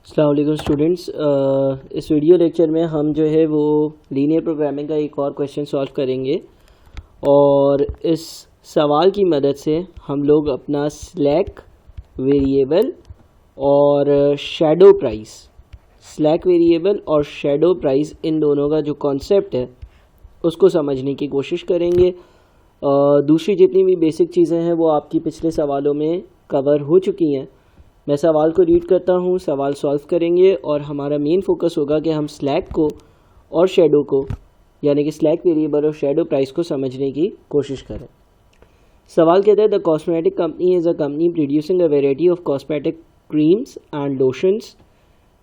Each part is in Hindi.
अस्सलाम वालेकुम स्टूडेंट्स। इस वीडियो लेक्चर में हम जो है वो लीनियर प्रोग्रामिंग का एक और क्वेश्चन सॉल्व करेंगे और इस सवाल की मदद से हम लोग अपना स्लैक वेरिएबल और शैडो प्राइस इन दोनों का जो कॉन्सेप्ट है उसको समझने की कोशिश करेंगे। दूसरी जितनी भी बेसिक चीज़ें हैं वो आपकी पिछले सवालों में कवर हो चुकी हैं। मैं सवाल को रीड करता हूँ, सवाल सॉल्व करेंगे और हमारा मेन फोकस होगा कि हम स्लैक को और शैडो को यानी कि स्लैक वेरिएबल और शैडो प्राइस को समझने की कोशिश करें। सवाल कहता है the cosmetic company is a company producing a variety of cosmetic creams and lotions.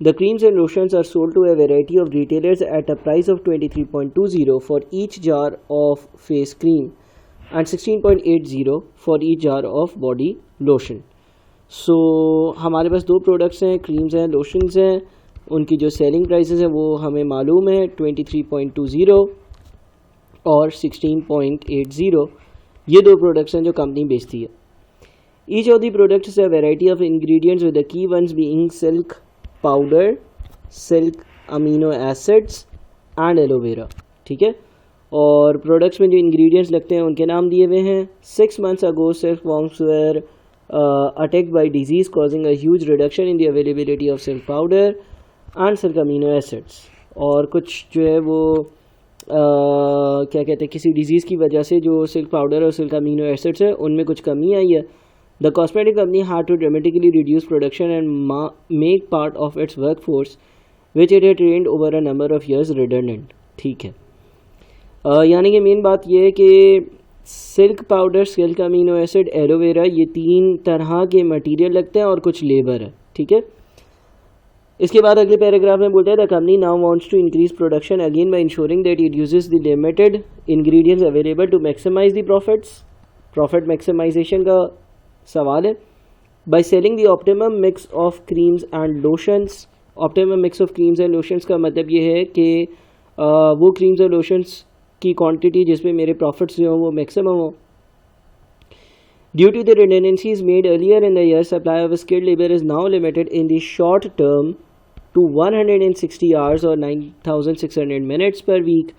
The creams and lotions are sold to a variety of retailers at a price of 23.20 for each jar of face cream and 16.80 for each jar of body lotion. सो हमारे पास दो प्रोडक्ट्स हैं, क्रीम्स हैं, लोशंस हैं। उनकी जो सेलिंग प्राइसेस हैं वो हमें मालूम है 23.20 और 16.80। ये दो प्रोडक्ट्स हैं जो कंपनी बेचती है। ईच ऑफ द प्रोडक्ट्स है variety of ingredients with the key ones being silk powder, silk amino acids and aloe vera. ठीक है, और प्रोडक्ट्स में जो इंग्रेडिएंट्स लगते हैं उनके नाम दिए हुए हैं। 6 months ago silk worms were attacked by disease causing a huge reduction in the availability of silk powder and silk amino acids। और कुछ जो है वो क्या कहते हैं, किसी डिजीज़ की वजह से जो सिल्क पाउडर और सिल्क अमीनो एसिड्स है उनमें कुछ कमी आई है। The cosmetic company had to dramatically reduce production and make part of its workforce which it had trained over a number of years redundant। ठीक है, यानी कि मेन बात ये है कि silk powder, silk amino acid, aloe vera, ये 3 तरह के मटेरियल लगते हैं और कुछ लेबर है। ठीक है, इसके बाद अगले पैराग्राफ में बोलते हैं the company now wants to increase production again by ensuring that it uses the limited ingredients available to maximize the profit maximization का सवाल है। By selling the optimum mix of creams and lotions. Optimum mix of creams and lotions का मतलब ये है कि वो क्रीम्स और लोशंस की क्वांटिटी जिसमें मेरे प्रॉफिट्स जो हो वो मैक्सिमम हो। Due to the redundancies made earlier in the year, supply of skilled labor is now limited in the short term to 160 hours or 9,600 minutes per week.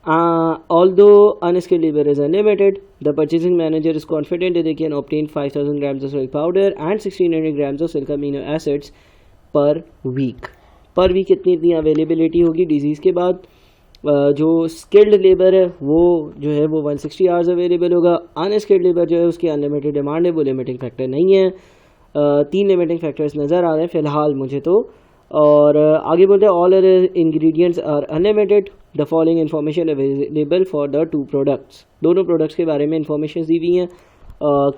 Although unskilled labor is unlimited, the purchasing manager is confident that they can obtain 5,000 grams of silk powder and 1,600 grams of silk amino acids per week। Per week इतनी अवेलेबिलिटी होगी डिजीज़ के बाद। जो स्किल्ड लेबर है वो जो है वो 160 आवर्स अवेलेबल होगा। अनस्किल्ड लेबर जो है उसकी अनलिमिटेड डिमांड है, वो लिमिटिंग फैक्टर नहीं है। 3 लिमिटिंग फैक्टर्स नज़र आ रहे हैं फ़िलहाल मुझे तो। और आगे बोलते हैं all other ingredients are unlimited, the following information available for the 2 products. दोनों प्रोडक्ट्स के बारे में इंफॉर्मेशन दी हुई हैं।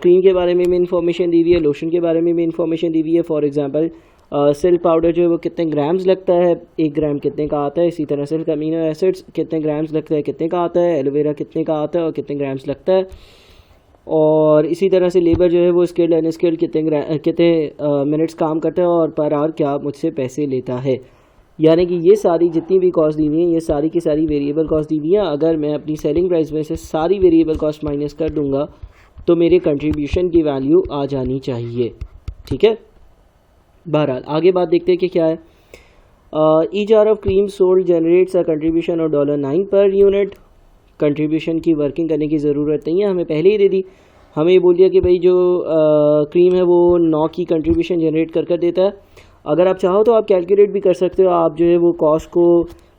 क्रीम के बारे में भी इंफॉर्मेशन दी हुई है, लोशन के बारे में भी इंफॉर्मेशन दी हुई है। फॉर एग्जांपल सिल्क पाउडर जो है वो कितने ग्राम्स लगता है, 1 ग्राम कितने का आता है। इसी तरह सिल्क अमीनो एसिड्स कितने ग्राम्स लगता है, कितने का आता है। एलोवेरा कितने का आता है और कितने ग्राम्स लगता है। और इसी तरह से लेबर जो है वो स्किल्ड अनस्किल्ड कितने मिनट्स काम करता है और पर आवर क्या मुझसे पैसे लेता है। यानी कि ये सारी जितनी भी कॉस्ट दी हुई हैं ये सारी की सारी वेरिएबल कॉस्ट दी हुई हैं। अगर मैं अपनी सेलिंग प्राइस में से सारी वेरिएबल कॉस्ट माइनस कर दूंगा तो मेरे कंट्रीब्यूशन की वैल्यू आ जानी चाहिए। ठीक है, बहरहाल आगे बात देखते हैं कि क्या है। Each jar of cream sold generates a contribution of $9 per unit. Contribution की वर्किंग करने की ज़रूरत नहीं है, हमें पहले ही दे दी। हमें ये बोल दिया कि भाई जो क्रीम है वो 9 की कंट्रीब्यूशन जनरेट कर देता है। अगर आप चाहो तो आप कैलकुलेट भी कर सकते हो। आप जो है वो कॉस्ट को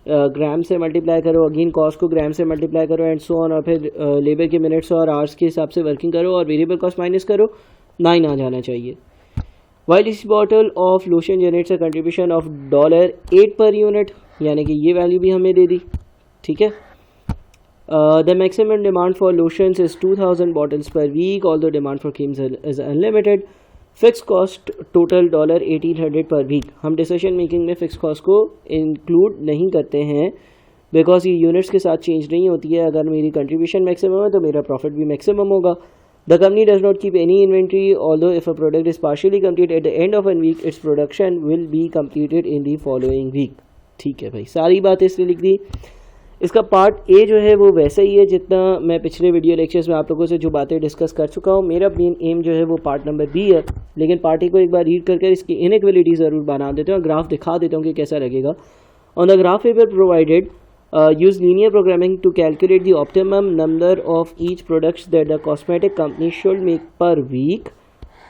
ग्राम से मल्टीप्लाई करो, अगेन कॉस्ट को ग्राम से मल्टीप्लाई करो एंड सो ऑन, और फिर लेबर के मिनट्स और आवर्स के हिसाब से वर्किंग करो और वेरिएबल कॉस्ट माइनस करो, 9 आ जाना चाहिए। While this bottle of lotion generates a contribution of $8 per unit, यानी कि ये वैल्यू भी हमें दे दी। ठीक है, the maximum demand for lotions is 2,000 bottles per week, although demand for creams is unlimited. Fixed cost total $1,800 per week। हम डिसीजन मेकिंग में फिक्स कॉस्ट को इंक्लूड नहीं करते हैं बिकॉज ये यूनिट्स के साथ चेंज नहीं होती है। अगर मेरी कंट्रीब्यूशन मैक्सिमम है तो मेरा प्रॉफिट भी मैक्सिमम होगा। The company does not keep any inventory, although if a product is partially complete at the end of a week, its production will be completed in the following week। ठीक है भाई, सारी बातें इसलिए लिख दी। इसका पार्ट ए जो है वो वैसा ही है जितना मैं पिछले वीडियो लेक्चर्स में आप लोगों से जो बातें डिस्कस कर चुका हूँ। मेरा मेन एम जो है वो पार्ट नंबर बी है, लेकिन पार्ट ए को एक बार रीड करके इसकी इनइक्वालिटी ज़रूर बना देते हैं और ग्राफ दिखा देता हूँ कि कैसा लगेगा। On the graph paper provided use linear programming to calculate the optimum number of each products that the cosmetic company should make per week।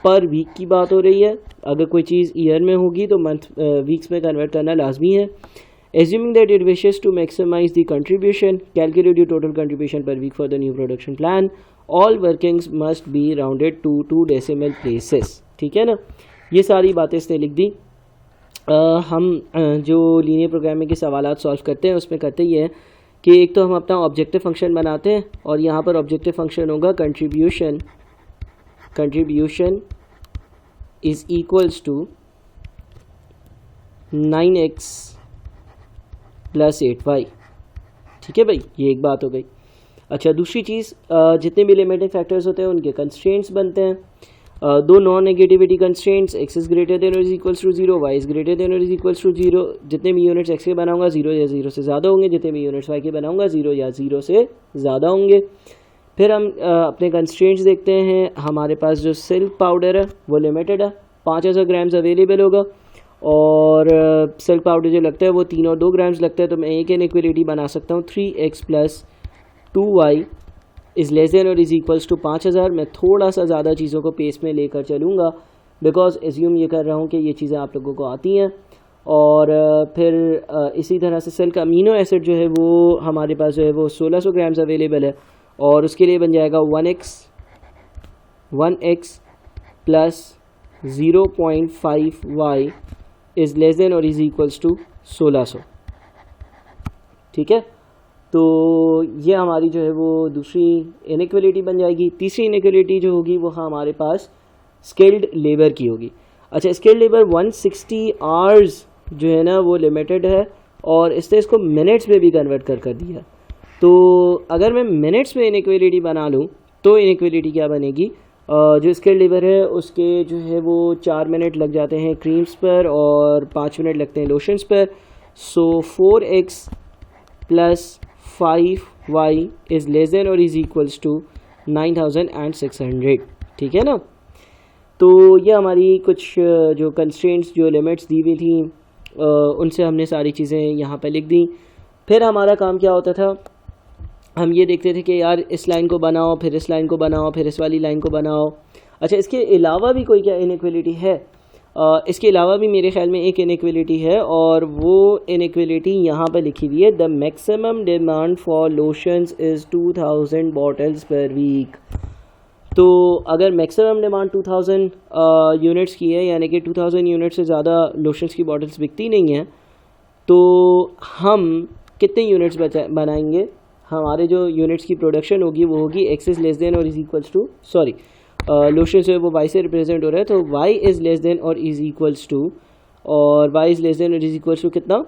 Per week की बात हो रही है, अगर कोई चीज़ ईयर में होगी तो मंथ वीक्स में कन्वर्ट करना लाजमी है। Assuming that it wishes to maximize the contribution, calculate your total contribution per week for the new production plan. All workings must be rounded to 2 decimal places। ठीक है ना, ये सारी बातें इसने लिख दी। हम जो लीनियर प्रोग्रामिंग के सवालात सॉल्व करते हैं उसमें करते ही है कि एक तो हम अपना ऑब्जेक्टिव फंक्शन बनाते हैं और यहाँ पर ऑब्जेक्टिव फंक्शन होगा contribution is equals to 9x + 8y। ठीक है भाई, ये एक बात हो गई। अच्छा, दूसरी चीज़, जितने भी लिमिटिंग फैक्टर्स होते हैं उनके कंस्ट्रेंट्स बनते हैं। दो non negativity constraints, x is greater than और is equals to 0, y is greater than और इज इक्वल्स टू 0। जितने भी यूनिट्स x के बनाऊंगा 0 या 0 से ज़्यादा होंगे, जितने भी यूनिट्स y के बनाऊंगा 0 या 0 से ज़्यादा होंगे। फिर हम अपने कंस्ट्रेंट्स देखते हैं। हमारे पास जो सिल्क पाउडर है वो लिमिटेड है, 5000 ग्राम्स अवेलेबल होगा और सिल्क पाउडर जो लगता है वो 3 और 2 ग्राम्स लगता है। तो मैं एक इनइक्वालिटी बना सकता हूँ 3x + 2y is less than और इज़ इक्वल्स टू 5000। मैं थोड़ा सा ज़्यादा चीज़ों को पेस में लेकर चलूँगा बिकॉज एज्यूम ये कर रहा हूँ कि ये चीज़ें आप लोगों को आती हैं। और फिर इसी तरह से सेल का अमीनो एसिड जो है वो हमारे पास जो है वो 1600 ग्राम्स अवेलेबल है और उसके लिए बन जाएगा 1x + 0.5y is less than और इज़ इक्वल्स टू 1600। ठीक है, तो ये हमारी जो है वो दूसरी इनइक्वालिटी बन जाएगी। तीसरी इनइक्वालिटी जो होगी वो हमारे पास स्किल्ड लेबर की होगी। अच्छा, स्किल्ड लेबर 160 आवर्स जो है ना वो लिमिटेड है और इसने इसको मिनट्स में भी कन्वर्ट कर दिया। तो अगर मैं मिनट्स में इनइक्वालिटी बना लूँ तो इनइक्वालिटी क्या बनेगी, जो स्किल्ड लेबर है उसके जो है वो 4 मिनट लग जाते हैं क्रीम्स पर और 5 मिनट लगते हैं लोशंस पर। सो 4x + 5y is less than और इज़ इक्वल्स टू 9600। ठीक है ना, तो ये हमारी कुछ जो कंस्ट्रेंट्स जो लिमिट्स दी हुई थी उनसे हमने सारी चीज़ें यहाँ पे लिख दी। फिर हमारा काम क्या होता था, हम ये देखते थे कि यार इस लाइन को बनाओ, फिर इस लाइन को बनाओ, फिर इस वाली लाइन को बनाओ। अच्छा, इसके अलावा भी कोई क्या इनइक्वालिटी है? इसके अलावा भी मेरे ख्याल में एक इनइक्वालिटी है और वो इनइक्वालिटी यहाँ पर लिखी हुई है, the maximum demand for lotions is 2000 bottles per week. तो अगर मैक्सिमम डिमांड 2000 यूनिट्स की है, यानी कि 2000 यूनिट से ज़्यादा लोशंस की बॉटल्स बिकती नहीं हैं, तो हम कितने यूनिट्स बनाएंगे? हमारे जो यूनिट्स की प्रोडक्शन होगी वो होगी x इज़ लेस देन और इज़ इक्वल्स टू लोशन जो है वो y से रिप्रेजेंट हो रहा है, तो y इज़ लेस देन और इज़ इक्वल्स टू, और y इज़ लेस देन और इज़ इक्वल्स टू कितना?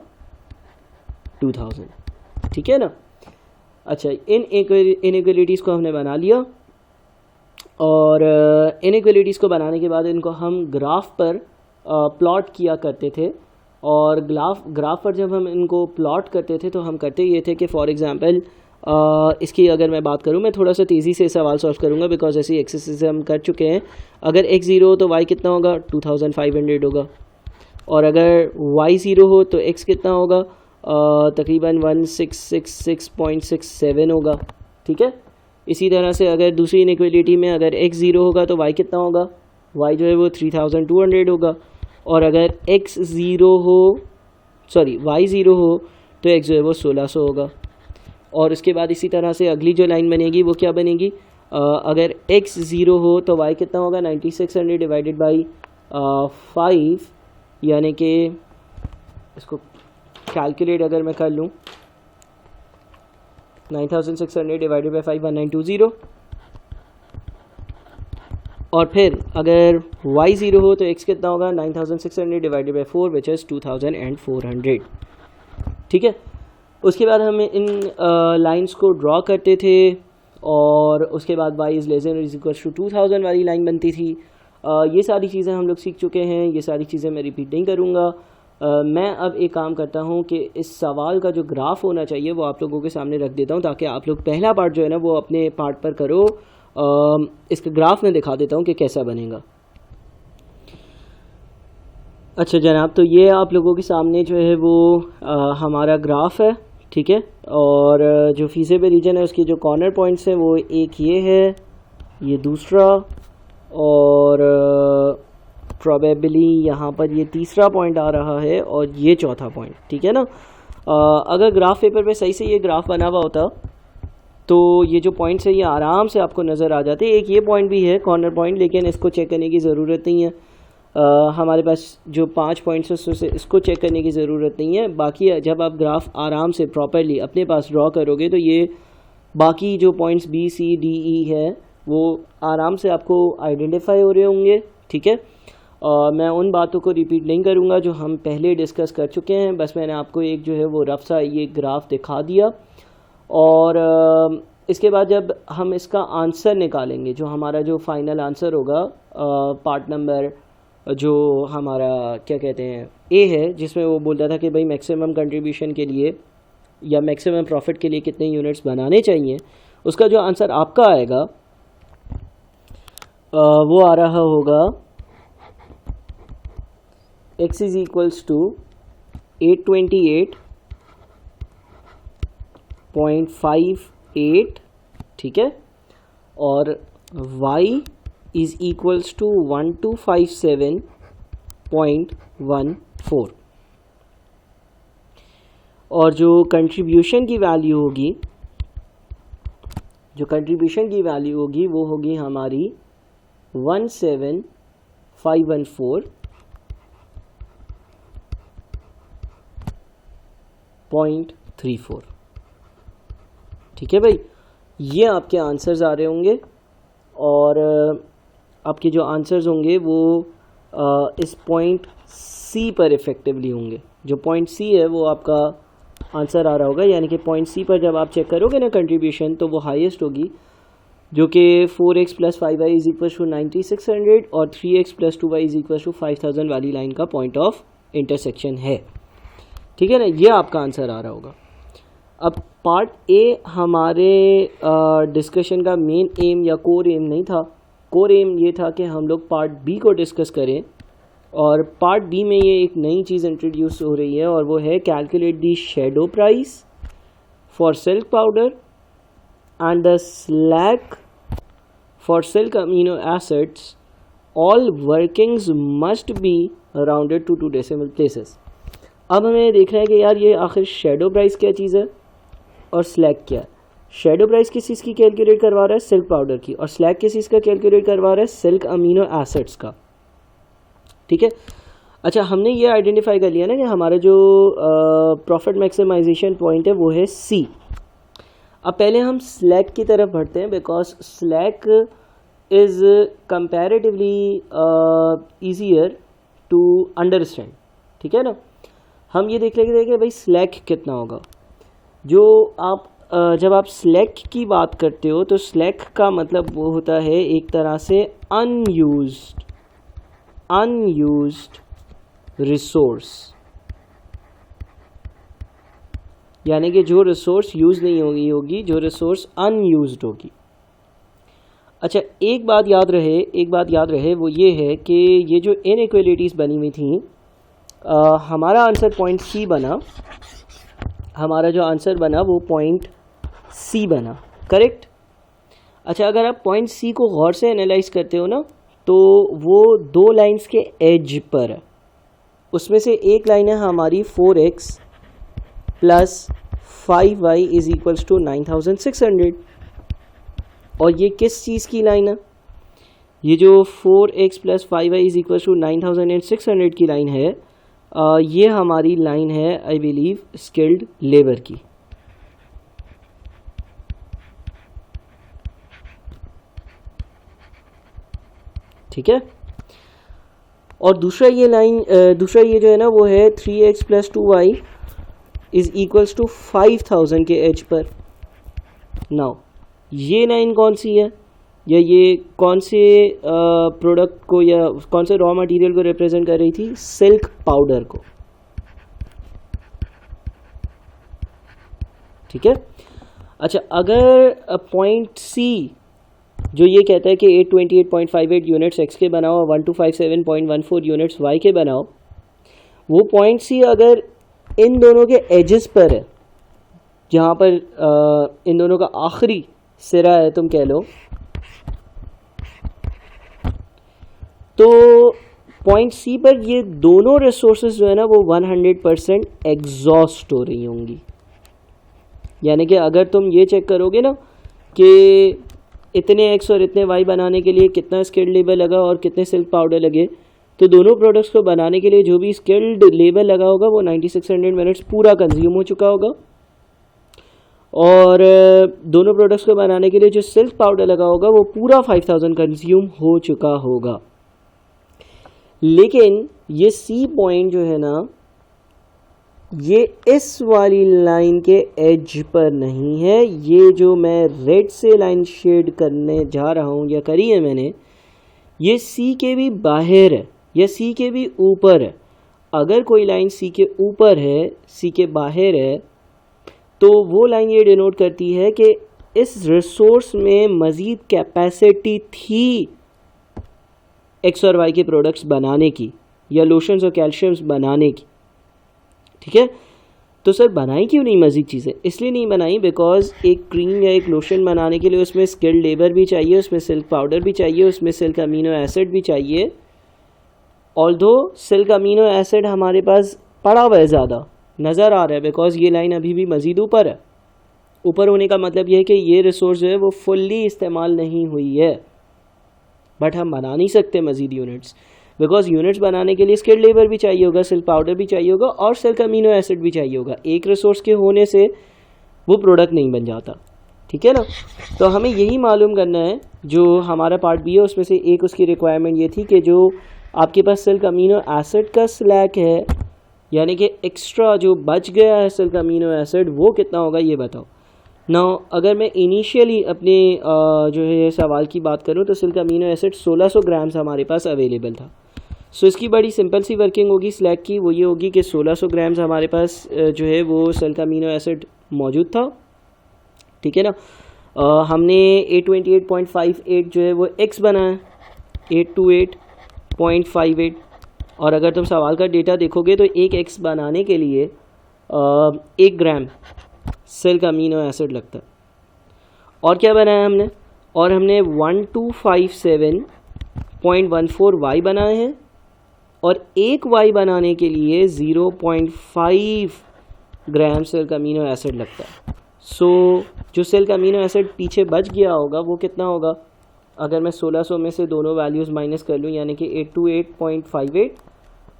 2000। ठीक है ना। अच्छा, इन इनइक्वालिटीज़ को हमने बना लिया और इनइक्वालिटीज़ को बनाने के बाद इनको हम ग्राफ पर प्लॉट किया करते थे। और ग्राफ पर जब हम इनको प्लॉट करते थे तो हम करते ये थे कि फॉर एग्ज़ाम्पल इसकी अगर मैं बात करूं, मैं थोड़ा सा तेज़ी से सवाल सॉल्व करूंगा बिकॉज ऐसी एक्सरसाइज हम कर चुके हैं। अगर x 0 हो तो y कितना होगा? 2500 होगा। और अगर y 0 हो तो x कितना होगा? तकरीबन 1666.67 होगा। ठीक है, इसी तरह से अगर दूसरी इनइक्वालिटी में अगर x 0 होगा तो y कितना होगा? y जो है वो 3200 होगा। और अगर y 0 हो तो x जो है वो 1600 होगा। और उसके बाद इसी तरह से अगली जो लाइन बनेगी वो क्या बनेगी, अगर x 0 हो तो y कितना होगा? 9600 डिवाइडेड बाई 5, यानी कि इसको कैलकुलेट अगर मैं कर लूँ, 9600 डिवाइडेड बाई 5 1920। और फिर अगर y 0 हो तो x कितना होगा? 9600 डिवाइडेड बाई 4 विच इज़ 2400। ठीक है, उसके बाद हम इन लाइंस को ड्रॉ करते थे और उसके बाद y इज़ लेस देन और इज़ इक्वल्स टू 2000 वाली लाइन बनती थी। ये सारी चीज़ें हम लोग सीख चुके हैं, ये सारी चीज़ें मैं रिपीट नहीं करूँगा। मैं अब एक काम करता हूँ कि इस सवाल का जो ग्राफ होना चाहिए वो आप लोगों के सामने रख देता हूँ, ताकि आप लोग पहला पार्ट जो है ना वो अपने पार्ट पर करो। इसका ग्राफ मैं दिखा देता हूँ कि कैसा बनेगा। अच्छा जनाब, तो ये आप लोगों के सामने जो है वो हमारा ग्राफ है, ठीक है। और जो फीसेबल रीजन है उसकी जो कॉर्नर पॉइंट्स हैं वो एक ये है, ये दूसरा, और प्रोबेबली यहाँ पर ये तीसरा पॉइंट आ रहा है और ये चौथा पॉइंट, ठीक है ना। अगर ग्राफ पेपर पे सही से ये ग्राफ बना हुआ होता तो ये जो पॉइंट्स है ये आराम से आपको नज़र आ जाते। एक ये पॉइंट भी है कॉर्नर पॉइंट, लेकिन इसको चेक करने की ज़रूरत नहीं है। हमारे पास जो 5 पॉइंट्स है उससे इसको चेक करने की ज़रूरत नहीं है। बाकी जब आप ग्राफ आराम से प्रॉपरली अपने पास ड्रॉ करोगे तो ये बाकी जो points B C D E है वो आराम से आपको आइडेंटिफाई हो रहे होंगे, ठीक है। मैं उन बातों को रिपीट नहीं करूँगा जो हम पहले डिस्कस कर चुके हैं, बस मैंने आपको एक जो है वो रफ सा ये ग्राफ दिखा दिया। और इसके बाद जब हम इसका आंसर निकालेंगे, जो हमारा जो फाइनल आंसर होगा पार्ट नंबर जो हमारा क्या कहते हैं ए है, जिसमें वो बोलता था कि भाई मैक्सिमम कंट्रीब्यूशन के लिए या मैक्सिमम प्रॉफिट के लिए कितने यूनिट्स बनाने चाहिए, उसका जो आंसर आपका आएगा वो आ रहा होगा x इज इक्वल्स टू 828.58, ठीक है, और y इज इक्वल्स टू 1257.14। और जो कंट्रीब्यूशन की वैल्यू होगी, वो होगी हमारी 17514.34, ठीक है भाई। ये आपके आंसर्स आ रहे होंगे और आपके जो आंसर्स होंगे वो इस पॉइंट C पर इफ़ेक्टिवली होंगे। जो पॉइंट C है वो आपका आंसर आ रहा होगा, यानी कि पॉइंट C पर जब आप चेक करोगे ना कंट्रीब्यूशन, तो वो हाईएस्ट होगी, जो कि 4x + 5y is equal to 9600 और 3x + 2y is equal to 5000 वाली लाइन का पॉइंट ऑफ इंटरसेक्शन है, ठीक है ना। ये आपका आंसर आ रहा होगा। अब पार्ट ए हमारे डिस्कशन का मेन एम या कोर एम नहीं था। कोर एम ये था कि हम लोग पार्ट बी को डिस्कस करें, और पार्ट बी में ये एक नई चीज़ इंट्रोड्यूस हो रही है और वो है calculate the shadow price for silk powder and the slack for silk amino acids, all workings must be rounded to 2 decimal places. अब हमें देख रहे हैं कि यार ये आखिर शैडो प्राइस क्या चीज़ है और स्लैक क्या है। शैडो प्राइस किस चीज़ की कैलकुलेट करवा रहा है, सिल्क पाउडर की, और स्लैक किस चीज़ का कैलकुलेट करवा रहा है, सिल्क अमीनो एसिड्स का, ठीक है। अच्छा, हमने ये आइडेंटिफाई कर लिया ना कि हमारा जो प्रॉफिट मैक्सिमाइजेशन पॉइंट है वो है C। अब पहले हम स्लैक की तरफ बढ़ते हैं, because slack is comparatively easier to understand, ठीक है ना। हम ये देख लेंगे कि भाई स्लैक कितना होगा। जो आप जब आप स्लैक की बात करते हो तो स्लैक का मतलब वो होता है एक तरह से अनयूज्ड रिसोर्स, यानी कि जो रिसोर्स यूज़ नहीं होगी, जो रिसोर्स अनयूज्ड होगी। अच्छा, एक बात याद रहे वो ये है कि ये जो इनइक्वालिटीज़ बनी हुई थी, हमारा आंसर पॉइंट C बना, हमारा जो आंसर बना वो पॉइंट C बना, करेक्ट। अच्छा, अगर आप पॉइंट C को गौर से एनालाइज करते हो ना, तो वो 2 लाइंस के एज पर है। उसमें से एक लाइन है हमारी 4x + 5y is equals to 9600, और ये किस चीज़ की लाइन है, ये जो 4x + 5y is equals to 9600 की लाइन है, ये हमारी लाइन है आई बिलीव स्किल्ड लेबर की, ठीक है। और दूसरा ये जो है ना वो है 3x + 2y is equals to 5000 के एज पर। नाउ ये लाइन कौन सी है, या ये कौन से प्रोडक्ट को या कौन से रॉ मटेरियल को रिप्रेजेंट कर रही थी, सिल्क पाउडर को, ठीक है। अच्छा, अगर पॉइंट सी जो ये कहता है कि 828.58 यूनिट्स एक्स के बनाओ और 1257.14 यूनिट्स वाई के बनाओ, वो पॉइंट सी अगर इन दोनों के एजेस पर है, जहाँ पर इन दोनों का आखिरी सिरा है तुम कह लो, तो पॉइंट सी पर ये दोनों रिसोर्सेज जो है ना वो 100% एग्जॉस्ट हो रही होंगी। यानी कि अगर तुम ये चेक करोगे ना कि इतने एक्स और इतने वाई बनाने के लिए कितना स्किल्ड लेबर लगा और कितने सिल्क पाउडर लगे, तो दोनों प्रोडक्ट्स को बनाने के लिए जो भी स्किल्ड लेबर लगा होगा वो 9600 मिनट्स पूरा कंज्यूम हो चुका होगा, और दोनों प्रोडक्ट्स को बनाने के लिए जो सिल्क पाउडर लगा होगा वो पूरा 5000 कंज्यूम हो चुका होगा। लेकिन ये सी पॉइंट जो है ना, ये इस वाली लाइन के एज पर नहीं है। ये जो मैं रेड से लाइन शेड करने जा रहा हूँ या करी है मैंने, ये सी के भी बाहर है या सी के भी ऊपर है। अगर कोई लाइन सी के ऊपर है, सी के बाहर है, तो वो लाइन ये डिनोट करती है कि इस रिसोर्स में मज़ीद कैपेसिटी थी एक्स और वाई के प्रोडक्ट्स बनाने की या लोशंस और कैल्शियम्स बनाने की। ठीक है, तो सर बनाई क्यों नहीं मज़ीद चीज़ें? इसलिए नहीं बनाई बिकॉज एक क्रीम या एक लोशन बनाने के लिए उसमें स्किल्ड लेबर भी चाहिए, उसमें सिल्क पाउडर भी चाहिए, उसमें सिल्क अमीनो एसिड भी चाहिए। ऑल्दो सिल्क अमीनो एसिड हमारे पास पड़ा हुआ है, ज़्यादा नज़र आ रहा है बिकॉज ये लाइन अभी भी मज़ीद ऊपर है। ऊपर होने का मतलब ये है कि ये रिसोर्स जो है वो फुल्ली इस्तेमाल नहीं हुई है, बट हम बना नहीं सकते मज़ीद यूनिट्स बिकॉज यूनिट्स बनाने के लिए स्किल्ड लेबर भी चाहिए होगा, सिल्क पाउडर भी चाहिए होगा और सिल्क अमीनो एसिड भी चाहिए होगा। एक रिसोर्स के होने से वो प्रोडक्ट नहीं बन जाता। ठीक है ना, तो हमें यही मालूम करना है। जो हमारा पार्ट बी है उसमें से एक उसकी रिक्वायरमेंट ये थी कि जो आपके पास सिल्क अमीनो एसिड का स्लैक है, यानी कि एक्स्ट्रा जो बच गया है सिल्क अमीनो एसिड, वो कितना होगा ये बताओ। नाउ अगर मैं इनिशियली अपने जो है सवाल की बात करूं तो सिल्क अमीनो एसिड 1600 ग्राम्स हमारे पास अवेलेबल था। सो इसकी बड़ी सिंपल सी वर्किंग होगी स्लैक की, वो ये होगी कि 1600 ग्राम्स हमारे पास जो है वो सिल्क अमीनो एसिड मौजूद था। ठीक है ना, हमने 828.58 जो है वो एक्स बनाया, 828.58, और अगर तुम सवाल का डेटा देखोगे तो एक एक्स बनाने के लिए 1 ग्राम सिल्क अमीनो एसिड लगता है। और क्या बनाया हमने, और हमने 1257.14 वाई बनाए हैं, और एक वाई बनाने के लिए 0.5 ग्राम सिल्क अमीनो एसिड लगता है। सो जो सिल्क अमीनो एसिड पीछे बच गया होगा वो कितना होगा, अगर मैं 1600 में से दोनों वैल्यूज़ माइनस कर लूँ, यानी कि 828.58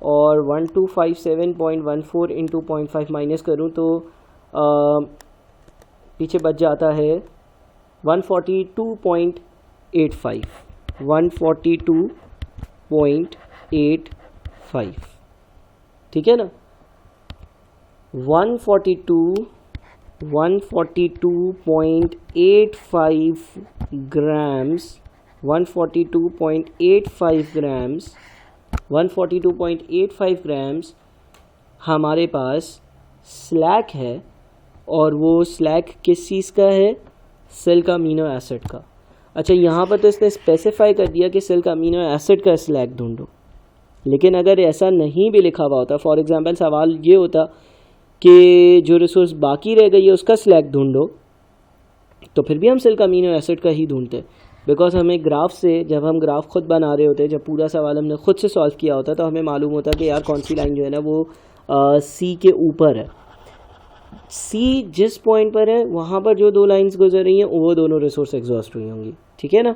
और 1257.14 इंटू 0.5 माइनस करूँ तो पीछे बच जाता है 142.85, 142.85। ठीक है ना, 142.85 ग्राम्स, 142.85 ग्राम्स, 142.85 ग्राम्स हमारे पास स्लैक है, और वो स्लैक किस चीज़ का है, सिल्क अमीनो एसिड का। अच्छा, यहाँ पर तो इसने स्पेसिफाई कर दिया कि सिल्क अमीनो एसिड का स्लैक ढूंढो, लेकिन अगर ऐसा नहीं भी लिखा हुआ होता, फॉर एग्जांपल सवाल ये होता कि जो रिसोर्स बाकी रह गई है उसका स्लैक ढूंढो, तो फिर भी हम सिल्क अमीनो एसिड का ही ढूंढते, बिकॉज हमें ग्राफ से, जब हम ग्राफ खुद बना रहे होते, जब पूरा सवाल हमने खुद से सॉल्व किया होता, तो हमें मालूम होता कि यार कौन सी लाइन जो है ना वो सी के ऊपर है। सी जिस पॉइंट पर है वहाँ पर जो दो लाइंस गुजर रही हैं वो दोनों रिसोर्स एग्जॉस्ट हुई होंगी। ठीक है ना,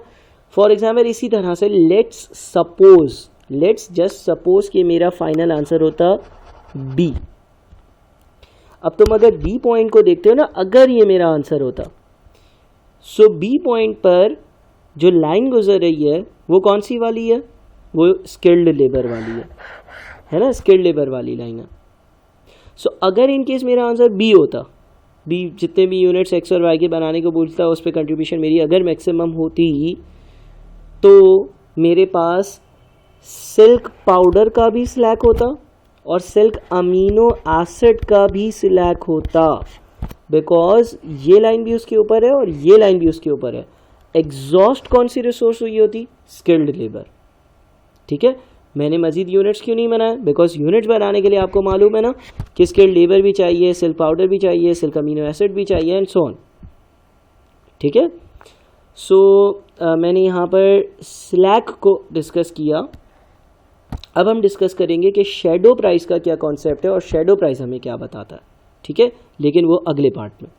फॉर एग्जाम्पल इसी तरह से लेट्स जस्ट सपोज कि मेरा फाइनल आंसर होता बी। अब तुम अगर बी पॉइंट को देखते हो ना, अगर ये मेरा आंसर होता, सो बी पॉइंट पर जो लाइन गुजर रही है वो कौन सी वाली है, वो स्किल्ड लेबर वाली है ना, स्किल्ड लेबर वाली लाइन है। सो अगर इन केस मेरा आंसर बी होता, बी जितने भी यूनिट्स एक्स और वाई के बनाने को बोलता उस पर कंट्रीब्यूशन मेरी अगर मैक्सिमम होती, तो मेरे पास सिल्क पाउडर का भी स्लैक होता और सिल्क अमीनो एसिड का भी स्लैक होता, बिकॉज ये लाइन भी उसके ऊपर है और ये लाइन भी उसके ऊपर है। एग्जॉस्ट कौन सी रिसोर्स हुई होती? Skilled labour. ठीक है, मैंने मजीद यूनिट्स क्यों नहीं बनाया? बिकॉज यूनिट्स बनाने के लिए आपको मालूम है ना कि स्किल्ड लेबर भी चाहिए, सिल्क पाउडर भी चाहिए, सिल्क अमीनो एसिड भी चाहिए एंड सो ऑन। ठीक है, सो मैंने यहाँ पर स्लैक को डिस्कस किया। अब हम डिस्कस करेंगे कि शेडो प्राइस का क्या कॉन्सेप्ट है और शेडो प्राइस हमें क्या बताता है। ठीक है, लेकिन वो अगले पार्ट में।